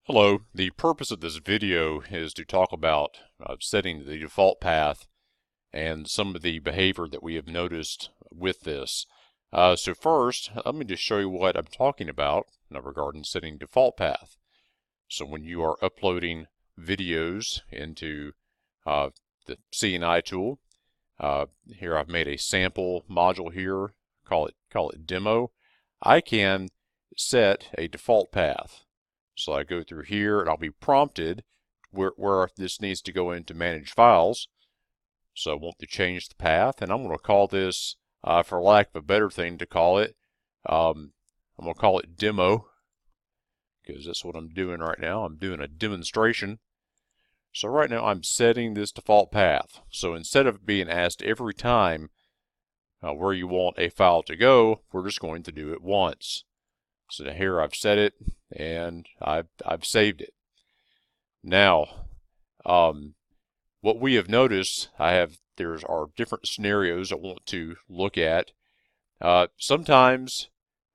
Hello, the purpose of this video is to talk about setting the default path and some of the behavior that we have noticed with this. So first, let me just show you what I'm talking about regarding setting default path. So when you are uploading videos into the CNI tool, here I've made a sample module here, call it demo. I can set a default path. So I go through here and I'll be prompted where this needs to go into manage files. So I want to change the path, and I'm going to call this, for lack of a better thing to call it, I'm going to call it demo, because that's what I'm doing right now. I'm doing a demonstration. So right now I'm setting this default path. So instead of being asked every time where you want a file to go, we're just going to do it once. So here I've set it and I've saved it. Now, what we have noticed, there are different scenarios I want to look at. Sometimes,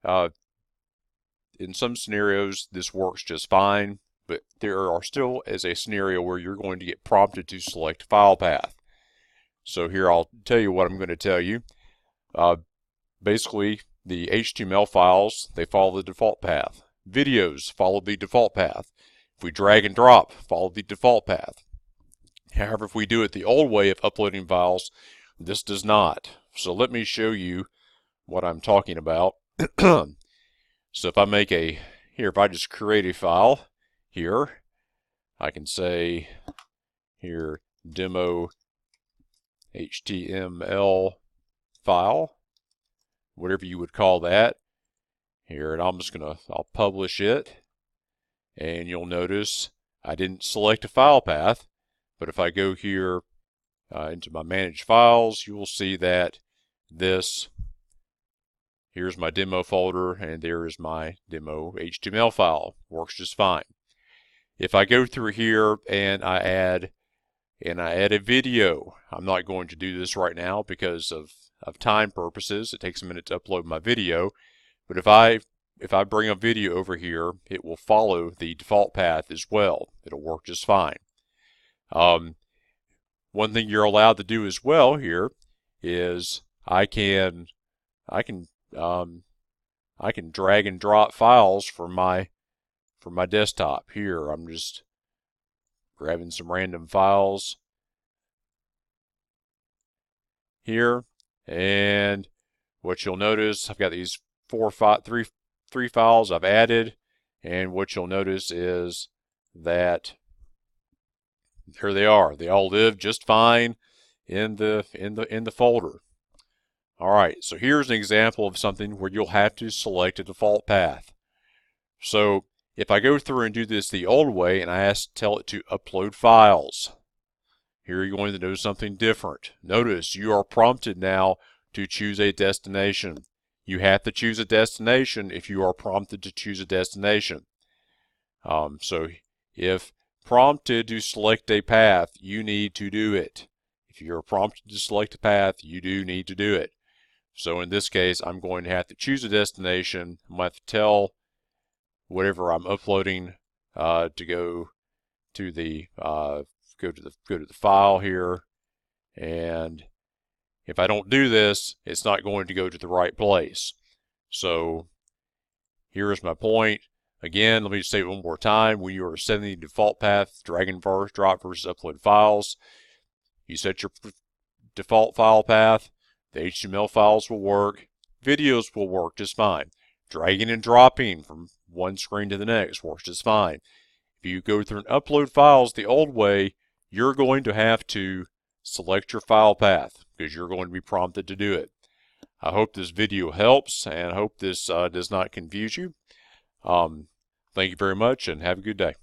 in some scenarios, this works just fine, but there are still is a scenario where you're going to get prompted to select file path. So here I'll tell you what I'm going to tell you. Basically, the HTML files, they follow the default path. Videos follow the default path. If we drag and drop, follow the default path. However, if we do it the old way of uploading files, this does not. So let me show you what I'm talking about. So if I make if I just create a file here, I can say here demo HTML file, whatever you would call that. Here, and I'll publish it, and you'll notice I didn't select a file path, but if I go here into my manage files, you will see that here's my demo folder, and there is my demo HTML file. Works just fine. If I go through here and I add a video, I'm not going to do this right now because of time purposes. It takes a minute to upload my video. But if I bring a video over here, it will follow the default path as well. It'll work just fine. One thing you're allowed to do as well here is I can drag and drop files from my desktop. Here I'm just grabbing some random files here, and what you'll notice, I've got these three files I've added, and what you'll notice is that here they are. They all live just fine in the folder. All right, so here's an example of something where you'll have to select a default path. So if I go through and do this the old way and I tell it to upload files, here you're going to do something different. Notice you are prompted now to choose a destination. You have to choose a destination if you are prompted to choose a destination. So if prompted to select a path, you need to do it. If you're prompted to select a path, you do need to do it. So in this case, I'm going to have to choose a destination. I'm going to have to tell whatever I'm uploading to go to the file here, and if I don't do this, it's not going to go to the right place. So here is my point. Again, let me just say it one more time. When you are setting the default path, drag and drop versus upload files, you set your default file path. The HTML files will work. Videos will work just fine. Dragging and dropping from one screen to the next works just fine. If you go through and upload files the old way, you're going to have to select your file path because you're going to be prompted to do it. I hope this video helps, and I hope this does not confuse you. Thank you very much, and have a good day.